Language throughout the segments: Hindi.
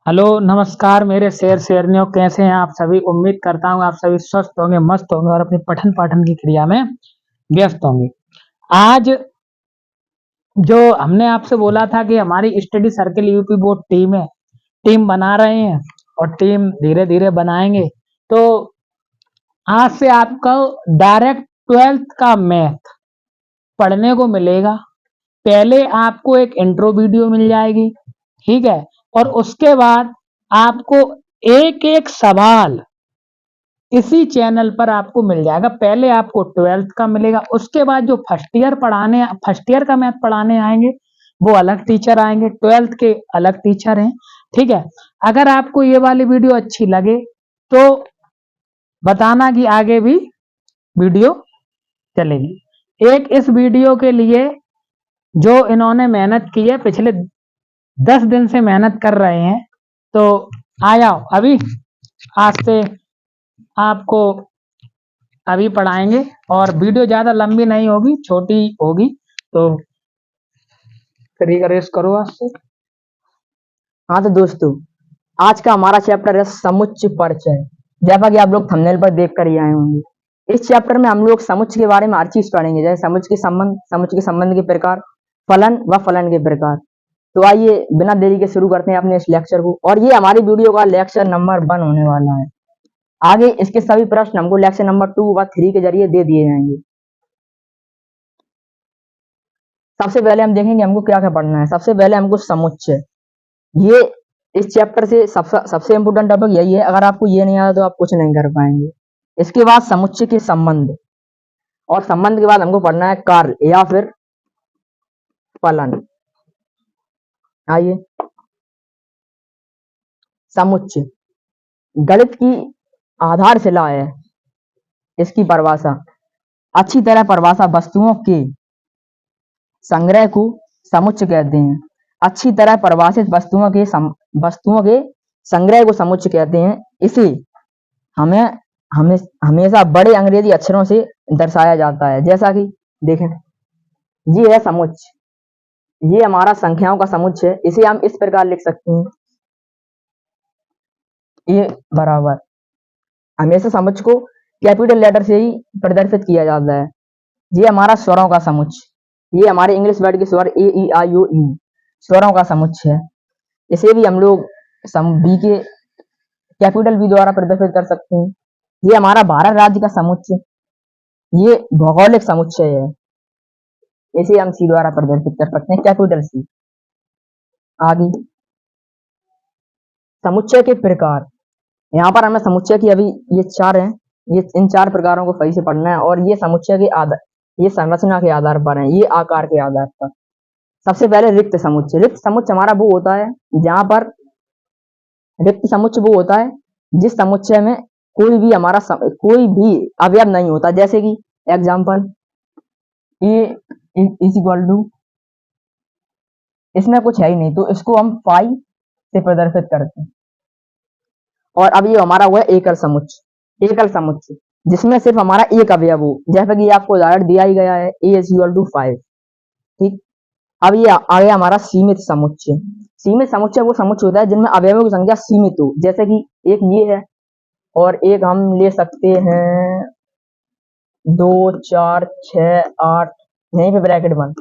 हेलो नमस्कार मेरे शेरनियों, कैसे हैं आप सभी। उम्मीद करता हूँ आप सभी स्वस्थ होंगे, मस्त होंगे और अपनी पठन पाठन की क्रिया में व्यस्त होंगे। आज जो हमने आपसे बोला था कि हमारी study circle UP board team है, टीम बना रहे हैं और टीम धीरे धीरे बनाएंगे। तो आज से आपको डायरेक्ट 12th का मैथ पढ़ने को मिलेगा। पहले आपको एक इंट्रो वीडियो मिल जाएगी, ठीक है, और उसके बाद आपको एक एक सवाल इसी चैनल पर आपको मिल जाएगा। पहले आपको 12th का मिलेगा, उसके बाद जो फर्स्ट ईयर का मैथ पढ़ाने आएंगे वो अलग टीचर आएंगे, 12th के अलग टीचर हैं, ठीक है। अगर आपको ये वाली वीडियो अच्छी लगे तो बताना कि आगे भी वीडियो चलेगी। एक इस वीडियो के लिए जो इन्होंने मेहनत की है, पिछले 10 दिन से मेहनत कर रहे हैं, तो आ जाओ अभी। आज से आपको अभी पढ़ाएंगे और वीडियो ज्यादा लंबी नहीं होगी, छोटी होगी। तो रेस करो आज से। हाँ तो दोस्तों, आज का हमारा चैप्टर है समुच्चय परिचय। जैसा कि आप लोग थंबनेल पर देख कर ही आए होंगे, इस चैप्टर में हम लोग समुच्चय के बारे में हर चीज पढ़ेंगे, जैसे समुच्चय के संबंध के प्रकार, फलन व फलन के प्रकार। तो आइए बिना देरी के शुरू करते हैं अपने इस लेक्चर को। और ये हमारी वीडियो का लेक्चर नंबर 1 होने वाला है। आगे इसके सभी प्रश्न हमको लेक्चर नंबर 2 व 3 के जरिए दे दिए जाएंगे। सबसे पहले हम देखेंगे हमको क्या क्या पढ़ना है। सबसे पहले हमको समुच्चय, ये इस चैप्टर से सबसे इम्पोर्टेंट टॉपिक यही है। अगर आपको ये नहीं आता तो आप कुछ नहीं कर पाएंगे। इसके बाद समुच्चय के संबंध, और संबंध के बाद हमको पढ़ना है कार्य या फिर फलन। आइए, समुच्चय गणित की आधारशिला है। इसकी परिभाषा, अच्छी तरह परिभाषा, वस्तुओं के संग्रह को समुच्चय कहते हैं। अच्छी तरह परिभाषित वस्तुओं के संग्रह को समुच्चय कहते हैं। इसे हमें हमेशा बड़े अंग्रेजी अक्षरों से दर्शाया जाता है। जैसा कि देखें, ये है समुच्चय, ये हमारा संख्याओं का समुच्चय है। इसे हम इस प्रकार लिख सकते हैं, ये बराबर, हमेशा समुच्चय को कैपिटल लेटर से ही प्रदर्शित किया जाता है। ये हमारा स्वरों का समुच्चय, ये हमारे इंग्लिश वर्ड के स्वर ए ई आई ओ यू स्वरों का समुच्चय है। इसे भी हम लोग बी के कैपिटल बी द्वारा प्रदर्शित कर सकते हैं। ये हमारा भारत राज्य का समुच्चय, ये भौगोलिक समुच्चय है। इसे हम सी द्वारा प्रदर्शित कर सकते हैं, कैपिटल सी। आगे, समुच्चय के प्रकार। यहाँ पर हमें समुच्चय की अभी ये 4 हैं, ये इन 4 प्रकारों को सही से पढ़ना है। और ये समुच्चय के आधार, ये संरचना के आधार पर है, ये आकार के आधार पर। सबसे पहले रिक्त समुच्चय। रिक्त समुच्चय हमारा वो होता है जहां पर, रिक्त समुच्चय वो होता है जिस समुच्चय में कोई भी अवयव नहीं होता। जैसे कि example, A is equal to, इसमें कुछ है ही नहीं, तो इसको हम फाई से प्रदर्शित करते हैं। और अब ये हमारा हुआ एकल समुच्चय। एकल समुच्चय जिसमें सिर्फ हमारा एक अवयव हो, जैसा कि आपको उदाहरण दिया ही गया है, ए इज इक्वल टू 5। ठीक, अब ये आ गया हमारा सीमित समुच्चय। सीमित समुच्चय वो समुच्चय होता है जिनमें अवयवों की संख्या सीमित हो। जैसे कि एक ये है, और एक हम ले सकते हैं 2 4 6 8, यहीं पे ब्रैकेट बंद।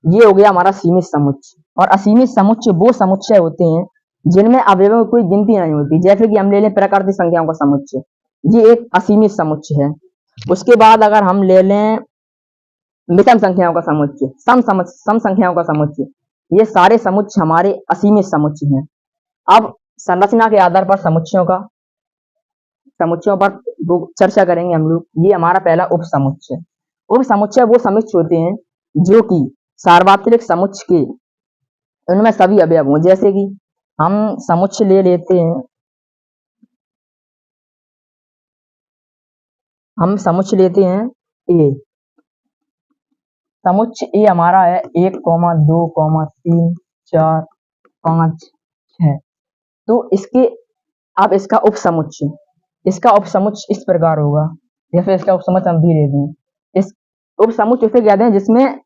ये हो गया हमारा सीमित समुच्चय। और असीमित समुच्चय वो समुच्चय होते हैं जिनमें अवयवों की कोई गिनती नहीं होती। जैसे कि हम ले लें प्राकृतिक संख्याओं का समुच्चय, ये एक असीमित समुच्चय है। उसके बाद अगर हम ले लें विषम संख्याओं का समुच्चय, सम संख्याओं का समुच्चय, ये सारे समुच्चय हमारे असीमित समुच्चय हैं। अब संरचना के आधार पर समुच्चयों पर चर्चा करेंगे हम लोग। ये हमारा पहला उप समुच्चय। उप समुच्चय वो समुच्चय होते हैं जो कि सार्वत्रिक समुच्चय के, उनमें सभी अवयव हों। जैसे कि हम समुच्चय ले लेते हैं, हम समुच्चय लेते हैं ए। समुच्चय ए हमारा है 1, 2, 3, 4, 5, 6। तो इसके, अब इसका उप समुच्चय, इसका उप समुच्चय इस प्रकार होगा, जैसे इसका उप समुच्चय हम भी लेते हैं। इस उप समुच्चय उसे कहते हैं जिसमें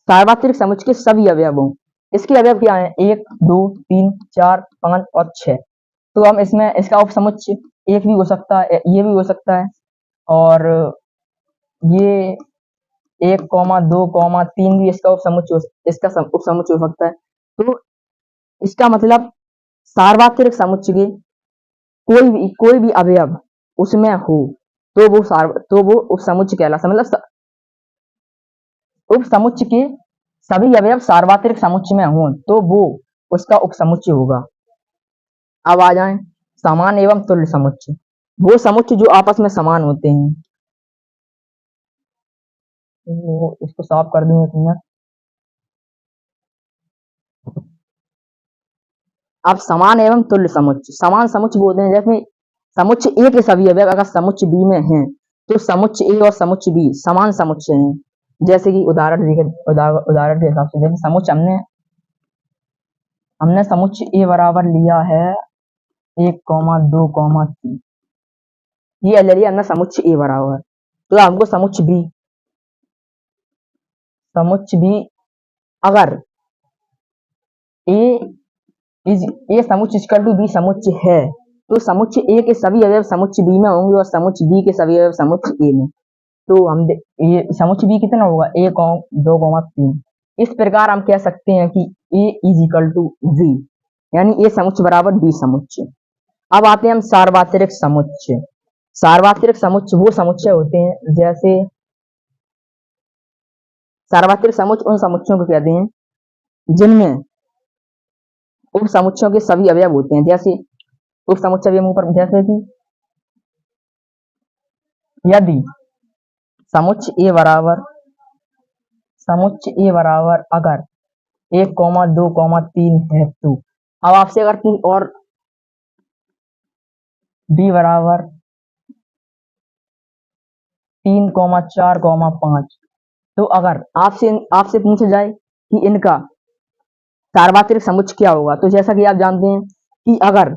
सार्वत्रिक समुच्चय के सभी अवयव हों। इसके अवयव क्या है? 1 2 3 4 5 और 6। तो हम इसमें इसका उपसमुच्चय एक भी हो सकता है, ये भी हो सकता है, और ये 1, 2, 3 भी इसका उपसमुच्चय हो सकता है। तो इसका मतलब सार्वत्रिक समुच्चय के कोई भी अवयव उसमें हो तो वो उपसमुच्चय कहलाता है। मतलब उपसमुच्चय के सभी अवयव सार्वत्रिक समुच्चय में हों तो वो उसका उपसमुच्चय होगा। अब आ जाएं समान एवं तुल्य समुच्चय। वो समुच्चय जो आपस में समान होते हैं। तो इसको साफ कर दूं एक मिनट। अब समान एवं तुल्य समुच्चय। समान समुच्चय बोलते हैं जैसे समुच्चय ए के सभी अवयव अगर समुच्चय बी में हैं तो समुच्चय ए और समुच्चय बी समान समुच्चय हैं। जैसे कि उदाहरण के हिसाब से जैसे समुच्चय हमने समुच्चय ए बराबर लिया है 1, 2, 3। ये ले लिया हमने समुच्चय ए बराबर। तो हमको समुच्चय बी अगर ए समुच्चय इक्वल टू बी समुच्चय है तो समुच्चय ए के सभी अवयव समुच्चय बी में होंगे और समुच्चय बी के सभी अवयव समुच्चय ए में। तो ये समुच्चय बी कितना होगा? 1, 2, 3। इस प्रकार हम कह सकते हैं कि ए इज इक्वल टू बी, यानी ए समुच्चय बराबर बी समुच्चय। अब आते हैं हम सार्वत्रिक समुच्चय। सार्वत्रिक समुच्चय वो समुच्चय होते हैं जैसे सार्वत्रिक समुच्चय उन समुच्चयों को कहते हैं जिनमें उप समुच्चयों के सभी अवयव होते हैं। जैसे उप समुच्चय अवयवों पर जैसे कि यदि समुच्चय ए बराबर अगर 1, 2, 3 है तो अब आपसे अगर कोई और बी बराबर 3, 4, 5 तो अगर आपसे पूछा जाए कि इनका सार्वत्रिक समुच्चय क्या होगा तो जैसा कि आप जानते हैं कि अगर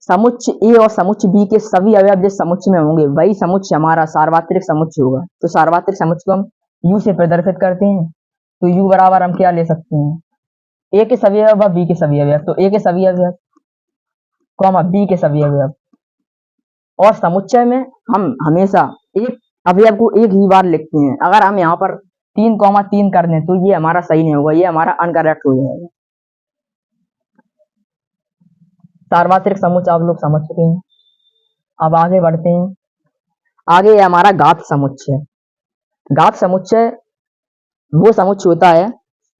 समुच्चय ए और समुच्चय बी के सभी अवयव जिस समुच्चय में होंगे वही समुच्चय हमारा सार्वत्रिक समुच्चय होगा। तो सार्वत्रिक समुच्चय को हम यू से प्रदर्शित करते हैं। तो यू बराबर हम क्या ले सकते हैं? ए के सभी अवयव व बी के सभी अवयव। तो ए के सभी अवयव बी के सभी अवयव। और समुच्चय में हम हमेशा एक अवयव को एक ही बार लिखते हैं। अगर हम यहाँ पर 3, 3 कर दें तो ये हमारा सही नहीं होगा, ये हमारा अनकरेक्ट हो जाएगा। सार्वत्रिक समुच्चय आप लोग समझ चुके हैं। अब आगे बढ़ते हैं। आगे हमारा घात समुच्चय। घात समुच्चय वो समुच्चय होता है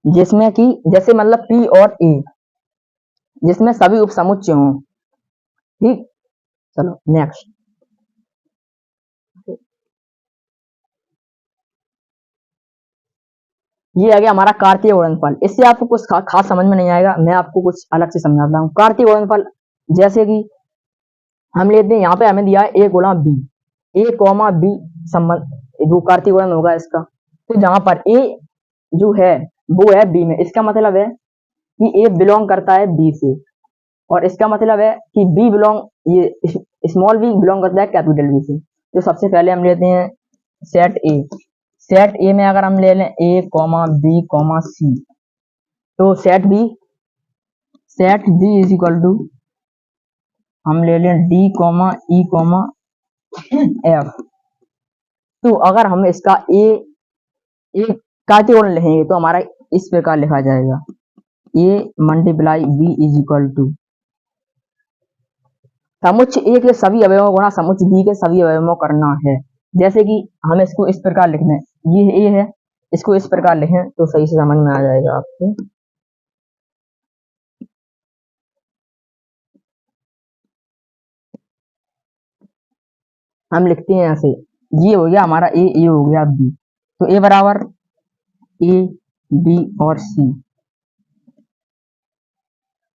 जिसमें कि जैसे मतलब पी और ए जिसमें सभी उपसमुच्चय हों। ठीक, चलो नेक्स्ट। ये आ गया हमारा कार्तीय गुणनफल। इससे आपको कुछ खास समझ में नहीं आएगा, मैं आपको कुछ अलग से समझाता हूँ। कार्तीय गुणनफल जैसे कि हम लेते हैं, यहाँ पे हमें दिया है ए गुणा बी, ए कॉमा बी संबंध वो कार्तीय गुणन होगा इसका। तो जहां पर ए जो है वो है बी में, इसका मतलब है कि ए बिलोंग करता है बी से, और इसका मतलब है कि बी बिलोंग ये स्मॉल बी बिलोंग करता है कैपिटल बी से। तो सबसे पहले हम लेते हैं सेट ए। सेट ए में अगर हम ले लें A comma B comma C तो set B is equal to हम ले लें D comma E comma F. तो अगर हम इसका ए कार्तीय गुणन लिखेंगे तो हमारा इस प्रकार लिखा जाएगा A multiply B is equal to समुच्चय ए के सभी अवयवों गुणा समुच्चय बी के सभी अवयवों करना है। जैसे कि हम इसको इस प्रकार लिख दें, ये ए है, इसको इस प्रकार लिखें तो सही से समझ में आ जाएगा आपको। हम लिखते हैं ऐसे, ये हो गया हमारा ए, ये हो गया बी। तो ए बराबर ए बी और सी,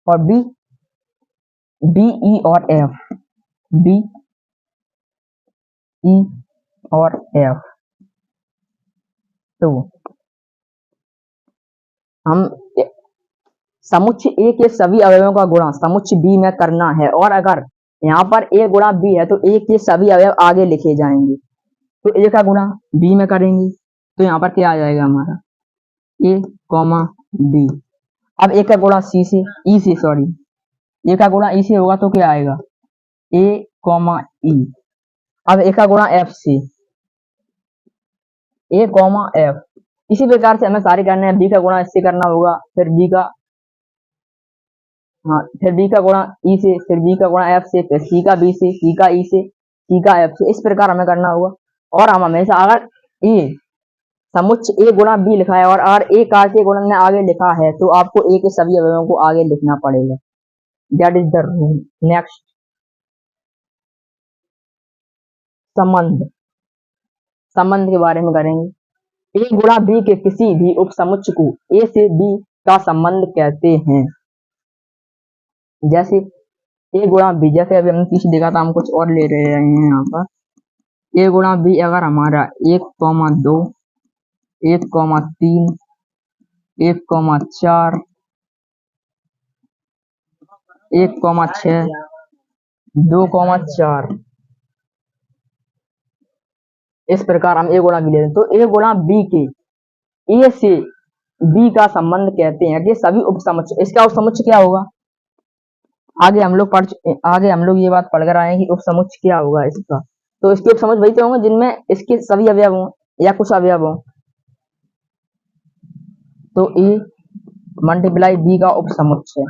और बी ई और एफ, बी ई और एफ। तो हम समुच्चय ए के सभी अवयवों का गुणा समुच्चय बी में करना है, और अगर यहाँ पर ए गुणा बी है तो ए के सभी अवयव आगे लिखे जाएंगे। तो ए का गुणा बी में करेंगे तो यहाँ पर क्या आ जाएगा हमारा ए कॉमा बी। अब ए का गुणा सी से ई से सॉरी ए का गुणा ई से होगा तो क्या आएगा ए कॉमा ई। अब ए का गुणा एफ से ए कॉमा एफ। इसी प्रकार से हमें सारे करने हैं। बी का गुणा इससे करना होगा, फिर बी का फिर बी का गुणा ई से, फिर बी का गुणा एफ से, फिर सी का बी से, सी का ई से, सी का एफ से। इस प्रकार हमें करना होगा। और हम हमेशा अगर ए समुच्चय ए गुणा बी लिखा है और अगर ए कार्तीय गुणन में आगे लिखा है तो आपको ए के सभी अवयवों को आगे लिखना पड़ेगा। That is the rule. Next संबंध, संबंध के बारे में करेंगे। ए गुणा बी के किसी भी उपसमुच्चय को ए से बी का संबंध कहते हैं। जैसे ए गुणा बी, जैसे अभी हमने पीछे देखा था, हम कुछ और ले रहे हैं यहाँ पर। ए गुणा बी अगर हमारा 1,2 1,3 1,4 1,6 2,4 इस प्रकार हम ए गुणा बी लेते हैं तो ए गुणा बी के ए से बी का संबंध कहते हैं। ये सभी उपसमुच्चय, इसका उपसमुच्चय क्या होगा आगे हम लोग ये बात पढ़कर आए हैं कि उपसमुच्चय क्या होगा इसका। तो इसके उपसमुच्चय वही तो होंगे जिनमें इसके सभी अवयव हों या कुछ अवयव हों। तो ए मल्टीप्लाई बी का उपसमुच्चय,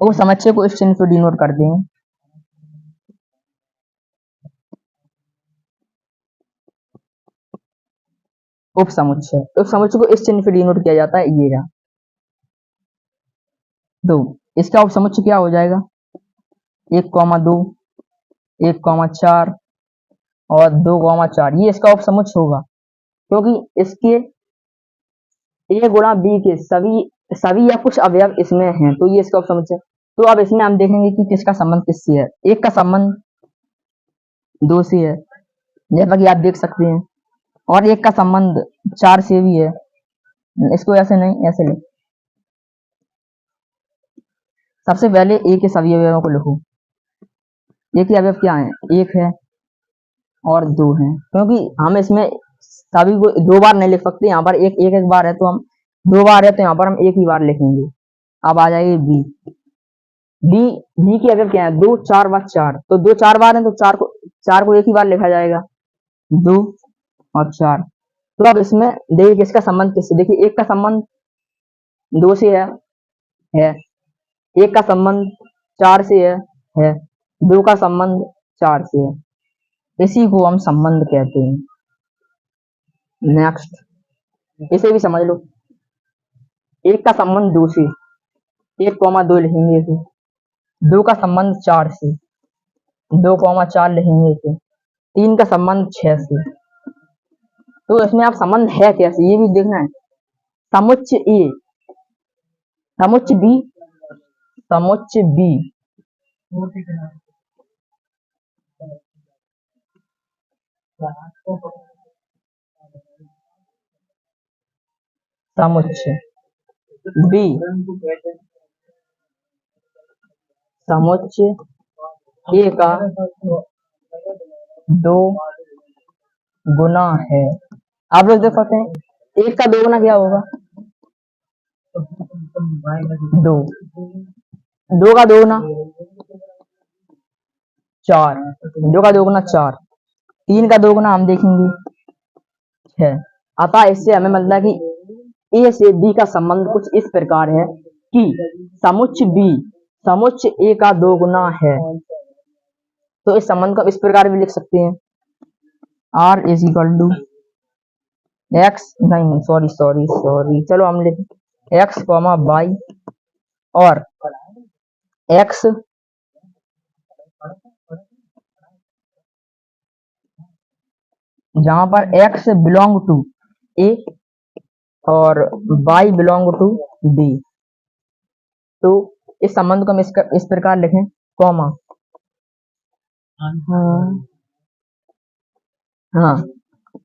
उपसमुच्चय को इस चिन्ह से डिनोट करते हैं। उपसमुच्चय को इस चिन्ह से डिनोट किया जाता है, ये रहा। तो इसका उपसमुच्चय क्या हो जाएगा 1,2 1,4 और 2,4 ये इसका उपसमुच्चय होगा, क्योंकि इसके ए गुणा बी के सभी या कुछ अवयव इसमें हैं, तो ये इसका उपसमुच्चय। तो अब इसमें हम देखेंगे कि किसका संबंध किससे है। एक का संबंध 2 से है, जैसा कि आप देख सकते हैं, और एक का संबंध 4 से भी है। इसको ऐसे नहीं, ऐसे ले। सबसे पहले ए के सभी अवयवों को लिखो। ए के अवयव क्या है, 1 है और 2 है, क्योंकि हम इसमें सभी को 2 बार नहीं लिख सकते। यहाँ पर एक बार है तो हम 2 बार है तो यहाँ पर हम 1 ही बार लिखेंगे। अब आ जाएगी बी। बी के अवयव क्या है 2 4 व 4, तो 2 4 बार है तो 4 को 1 ही बार लिखा जाएगा, 2 और 4। तो अब इसमें देखिए किसका संबंध किससे, देखिए एक का संबंध 2 से है, एक का संबंध 4 से है, 2 का संबंध 4 से है। इसी को हम संबंध कहते हैं। नेक्स्ट इसे भी समझ लो। एक का संबंध 2 से, 1,2 लिखेंगे इसे। 2 का संबंध 4 से, 2,4 लिखेंगे इसे। 3 का संबंध 6 से। तो इसमें आप संबंध है कैसे ये भी देखना है। समुच्चय ए, समुच्चय बी, समुच्चय बी, समुच्चय बी, समुच्चय ए का 2 गुना है। आप लोग देख सकते हैं एक का 2 गुना क्या होगा 2, 2 का 2 गुना 4, 2 का 2 गुना 4, 3 का 2 गुना हम देखेंगे 6। अतः इससे हमें मतलब है कि ए से बी का संबंध कुछ इस प्रकार है कि समुच्चय बी समुच्चय ए का 2 गुना है। तो इस संबंध को इस प्रकार भी लिख सकते हैं, R is equal to X, नहीं सॉरी चलो हम लिख एक्स कॉमा वाई, और एक्स जहां पर एक्स बिलोंग टू ए और वाई बिलोंग टू बी। तो इस संबंध को हम इस प्रकार लिखें, comma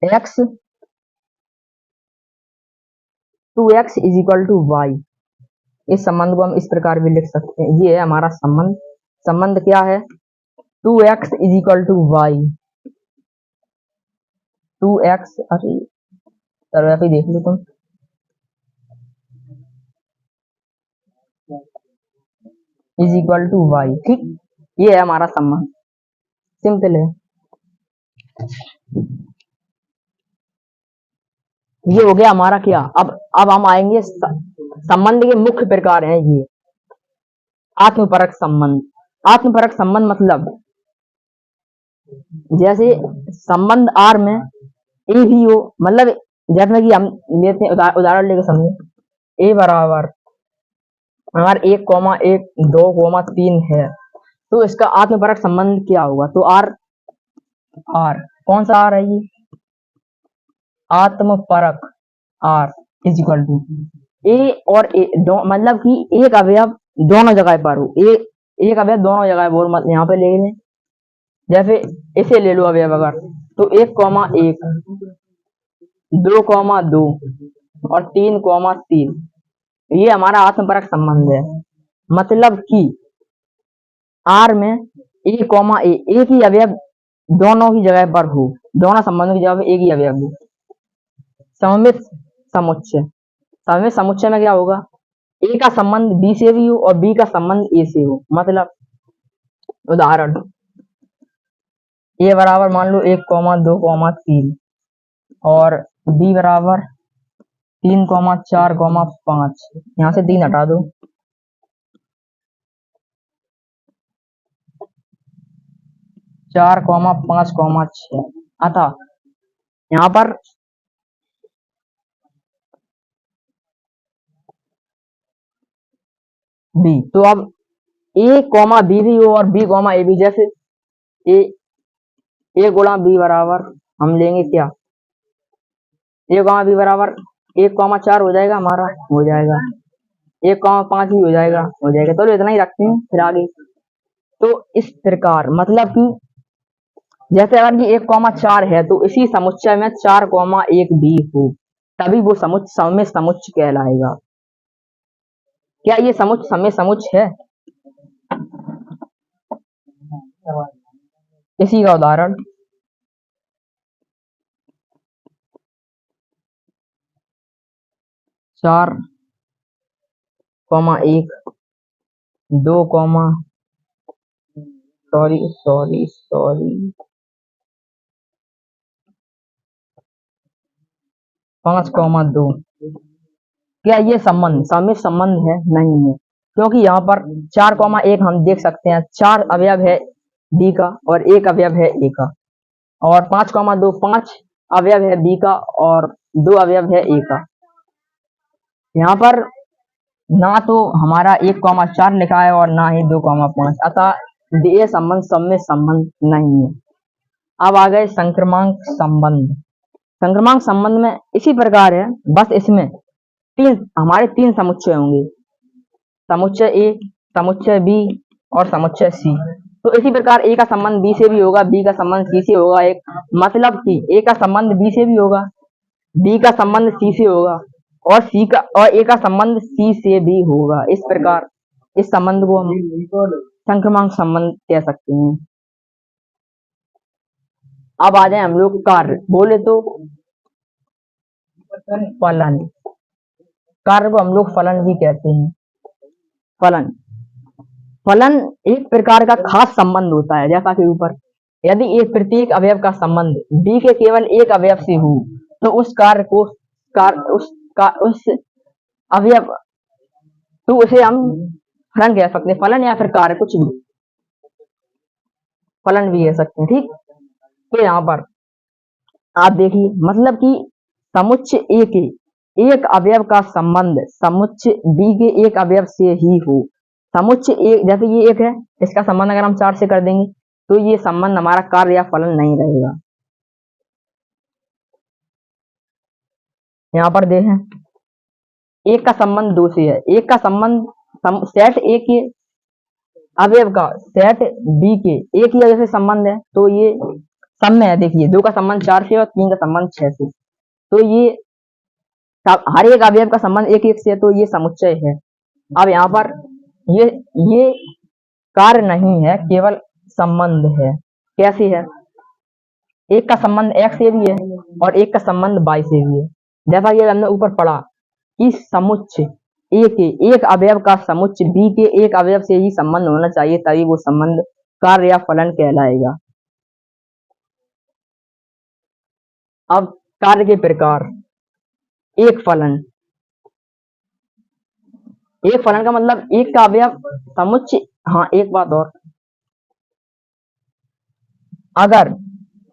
X 2x is equal to Y. इस संबंध को हम इस प्रकार भी लिख सकते हैं। ये है हमारा संबंध। संबंध क्या है 2x is equal to Y. 2x, अरे चलो ऐसे देख लो तुम, इज इक्वल टू वाई। ठीक, ये है हमारा संबंध, सिंपल है। ये हो गया हमारा क्या। अब हम आएंगे संबंध के मुख्य प्रकार हैं ये। आत्मपरक संबंध। आत्मपरक संबंध मतलब जैसे संबंध आर में ए भी हो, मतलब जैसे कि हम लेते हैं उदाहरण लेकर समझे। ए बराबर अगर 1,1 2,3 है तो इसका आत्मपरक संबंध क्या होगा। तो आर आर कौन सा आर है ये, आत्मपरक आर इज इक्वल टू ए और ए दो, मतलब कि एक अवयव दोनों जगह पर हो। एक अवयव दोनों जगह बोल मत यहाँ पे ले लें। जैसे इसे ले लो अवयव अगर, तो 1,1 2,2 और 3,3 ये हमारा आत्मपरक संबंध है। मतलब कि आर में ए कॉमा ए एक ही अवयव दोनों की जगह पर हो, दोनों संबंधों की जगह पर एक ही अवयव हो। सममित समुच्चय। सममित समुच्चय में क्या होगा, ए का संबंध बी से भी हो और बी का संबंध ए से हो। मतलब उदाहरण ए बराबर मान लो 1,2,3 और बी बराबर 3,4,5। यहाँ से 3 हटा दो, 4,5,6। अतः यहाँ पर बी, तो अब ए कॉमा बी भी हो और बी कॉमा ए भी। जैसे ए गुणा बी बराबर हम लेंगे क्या, ए कॉमा बी बराबर 1,4 हो जाएगा हमारा, हो जाएगा 1,5 भी हो जाएगा, हो जाएगा। तो इतना ही रखते हैं फिर आगे। तो इस प्रकार मतलब कि जैसे अगर ये 1,4 है तो इसी समुच्चय में 4,1 भी हो, तभी वो समुच्चय सममित समुच्चय कहलाएगा। क्या ये समुच्चय सममित समुच्चय है। इसी का उदाहरण 4,1 2, सॉरी 5,2। क्या ये संबंध सममित संबंध है, नहीं है, क्योंकि यहाँ पर 4,1 हम देख सकते हैं 4 अवयव है बी का और 1 अवयव है ए का, और 5,2 5 अवयव है बी का और 2 अवयव है ए का। यहाँ पर ना तो हमारा 1,4 लिखा है और ना ही 2,5, अतः ये संबंध सममित संबंध नहीं है। अब आ गए संक्रमक संबंध। संक्रमक संबंध में इसी प्रकार है, बस इसमें हमारे 3 समुच्चय होंगे, समुच्चय ए, समुच्चय बी और समुच्चय सी। तो इसी प्रकार ए का संबंध बी से भी होगा, बी का संबंध सी से होगा। एक मतलब कि ए का संबंध बी से भी होगा, बी का संबंध सी से होगा और ए का संबंध सी से भी होगा। इस प्रकार इस संबंध को हम संक्रमक संबंध कह सकते हैं। अब आ जाए हम लोग कार्य, बोले तो फलन। कार्य को हम लोग फलन भी कहते हैं। फलन एक प्रकार का खास संबंध होता है, जैसा कि ऊपर यदि एक प्रत्येक अवयव का संबंध बी के केवल एक अवयव से हो तो उस कार्य को उस अवयव तो उसे हम फलन कह सकते हैं। फलन या फिर कार्य, कुछ भी फलन भी कह सकते हैं। ठीक, तो यहाँ पर आप देखिए मतलब कि समुच्चय ए के एक अवयव का संबंध समुच्चय बी के एक अवयव से ही हो। समुच्चय ए, जैसे ये एक है, इसका संबंध अगर हम 4 से कर देंगे तो ये संबंध हमारा कार्य या फलन नहीं रहेगा। यहाँ पर देखें एक का संबंध 2 से है, एक का संबंध सेट ए के अवयव का सेट बी के एक ही अवयव से संबंध है, तो ये सम में है। देखिए 2 का संबंध 4 से और 3 का संबंध 6 से, तो ये हर एक अवयव का संबंध एक एक से है, तो ये समुच्चय है। अब यहाँ पर ये कार्य नहीं है, केवल संबंध है। कैसे है, एक का संबंध x से भी है और एक का संबंध y से भी है। जैसा कि हमने ऊपर पढ़ा कि समुच्चय ए के एक अवयव का समुच्चय बी के एक अवयव से ही संबंध होना चाहिए, तभी वो संबंध कार्य या फलन कहलाएगा। अब कार्य के प्रकार। एक फलन, एक फलन का मतलब एक का अवयव समुच्चय। हाँ, एक बात और, अगर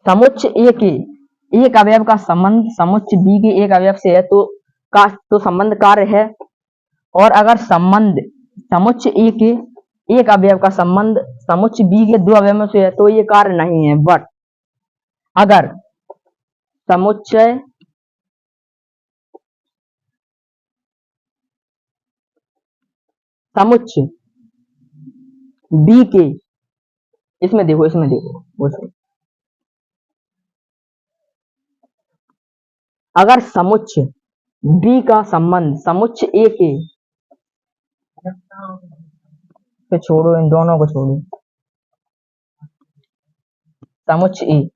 समुच्चय ए के एक अवयव का संबंध समुच्चय बी के एक अवयव से है तो संबंध कार्य है। और अगर संबंध समुच्चय ए के एक अवयव का संबंध समुच्चय बी के दो अवयवों से है तो ये कार्य नहीं है। बट अगर समुच्चय बी के, इसमें देखो अगर समुच्चय बी का संबंध समुच्चय ए के, तो छोड़ो, इन दोनों को छोड़ो, समुच्चय ए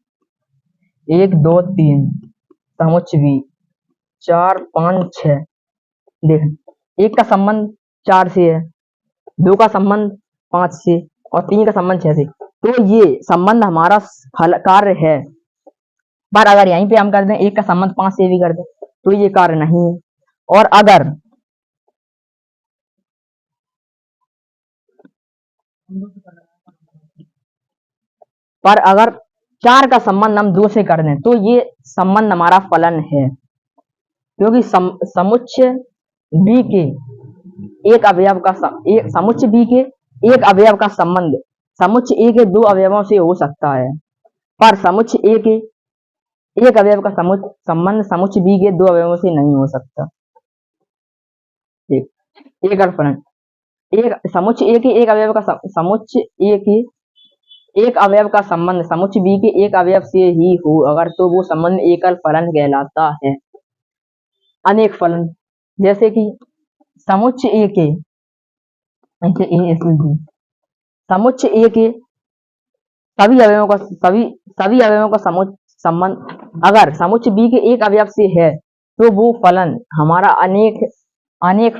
1 2 3, समुच्चय बी 4 5 6। देख, एक का संबंध 4 से है, 2 का संबंध 5 से और 3 का संबंध 6 से, तो ये संबंध हमारा कार्य है। पर अगर यहीं पे हम कर दें एक का संबंध 5 से भी कर दें तो ये कार्य नहीं है। और अगर पर अगर 4 का संबंध हम 2 से कर दें तो ये संबंध हमारा फलन है, क्योंकि समुच्चय बी के एक अवयव का समुच्चय बी के एक अवयव का संबंध समुच्चय ए के दो अवयवों से हो सकता है, पर समुच्चय ए के एक अवयव का संबंध समुच्चय बी के दो अवयवों से नहीं हो सकता। एक और फलन, एक समुच्चय ए के एक अवयव का समुच्चय ए के एक अवयव का संबंध समुच्चय बी के एक अवयव से ही हो अगर तो वो संबंध एकल फलन कहलाता है। अनेक फलन, जैसे कि समुच्चय ए के समुच्चय ए के सभी अवयवों का संबंध अगर समुच्चय बी के एक अवयव से है तो वो फलन हमारा अनेक एक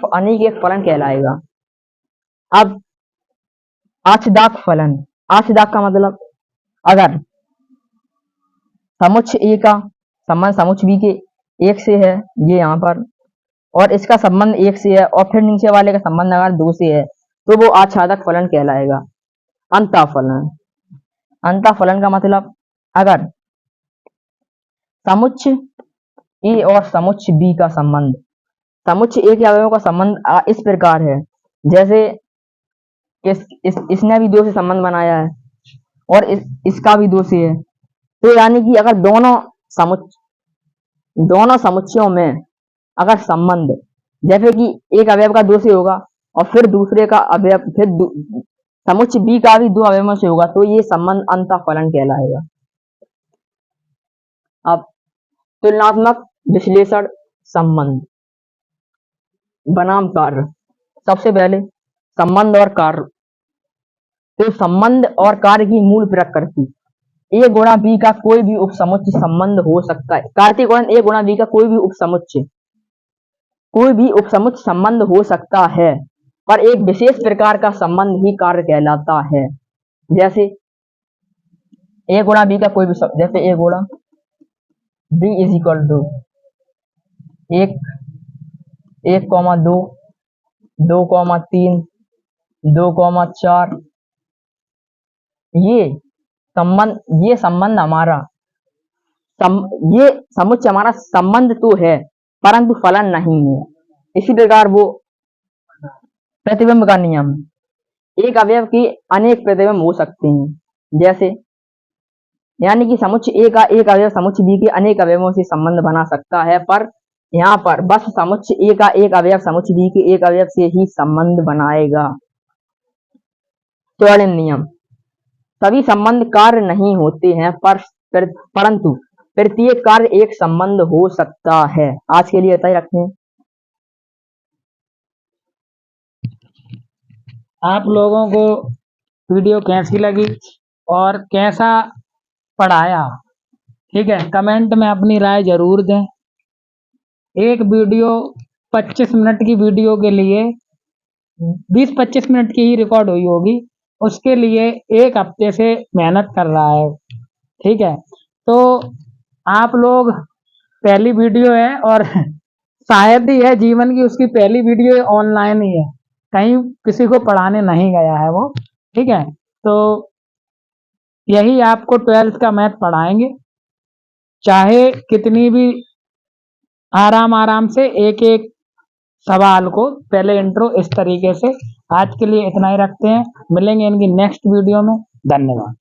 फलन कहलाएगा। अब आच्छादक फलन, आच्छादक का मतलब अगर समुच्चय ए का संबंध समुच्चय बी के एक से है, ये यहाँ पर, और इसका संबंध एक से है और फिर नीचे वाले का संबंध अगर 2 से है तो वो आच्छादक फलन कहलाएगा। अंतः फलन, अंतः फलन का मतलब अगर समुच्चय ए और समुच्चय बी का संबंध समुच्चय ए के अवयवों का संबंध इस प्रकार है, जैसे इसने भी 2 से संबंध बनाया है और इसका भी 2 से है, तो यानी कि अगर दोनों समुच्चयों में अगर संबंध जैसे कि एक अवयव का 2 से होगा और फिर दूसरे का अवयव फिर समुच्चय बी का भी 2 अवयवों से होगा तो ये संबंध अंतः फलन कहलाएगा। अब तुलनात्मक विश्लेषण संबंध बनाम कार्य। सबसे पहले संबंध और कार्य। तो संबंध और कार्य की मूल प्रकृति, ए गुणा बी का कोई भी उपसमुच्चय संबंध हो सकता है। कार्तीय गुणन ए गुणा बी का कोई भी उपसमुच्चय संबंध हो सकता है, पर एक विशेष प्रकार का संबंध ही कार्य कहलाता है। जैसे ए गुणा बी का कोई भी जैसे ए गुणा बी इज इक्वल टू 1 1,2 2,3 2,4। ये संबंध हमारा ये समुच्चय हमारा संबंध तो है परंतु फलन नहीं है। इसी प्रकार वो प्रतिबिंब का नियम, एक अवयव के अनेक प्रतिबिंब हो सकते हैं, जैसे यानी कि समुच्चय ए का एक अवयव समुच्चय बी के अनेक अवयवों से संबंध बना सकता है, पर यहाँ पर बस समुच्चय ए का एक अवयव समुच्चय बी के एक अवयव से ही संबंध बनाएगा। त्वरण नियम, सभी संबंध कार्य नहीं होते हैं परंतु प्रत्येक कार्य एक संबंध हो सकता है। आज के लिए इतना ही रखते हैं। आप लोगों को वीडियो कैसी लगी और कैसा पढ़ाया, ठीक है, कमेंट में अपनी राय जरूर दें। एक वीडियो 25 मिनट की वीडियो के लिए 20-25 मिनट की ही रिकॉर्ड हुई होगी, उसके लिए 1 हफ्ते से मेहनत कर रहा है। ठीक है, तो आप लोग पहली वीडियो है और शायद ही है जीवन की उसकी पहली वीडियो ऑनलाइन ही है, कहीं किसी को पढ़ाने नहीं गया है वो। ठीक है, तो यही आपको 12th का मैथ पढ़ाएंगे, चाहे कितनी भी आराम आराम से एक एक सवाल को पहले इंट्रो इस तरीके से। आज के लिए इतना ही रखते हैं, मिलेंगे इनकी नेक्स्ट वीडियो में। धन्यवाद।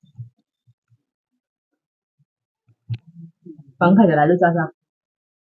पंखा जला दो चाचा।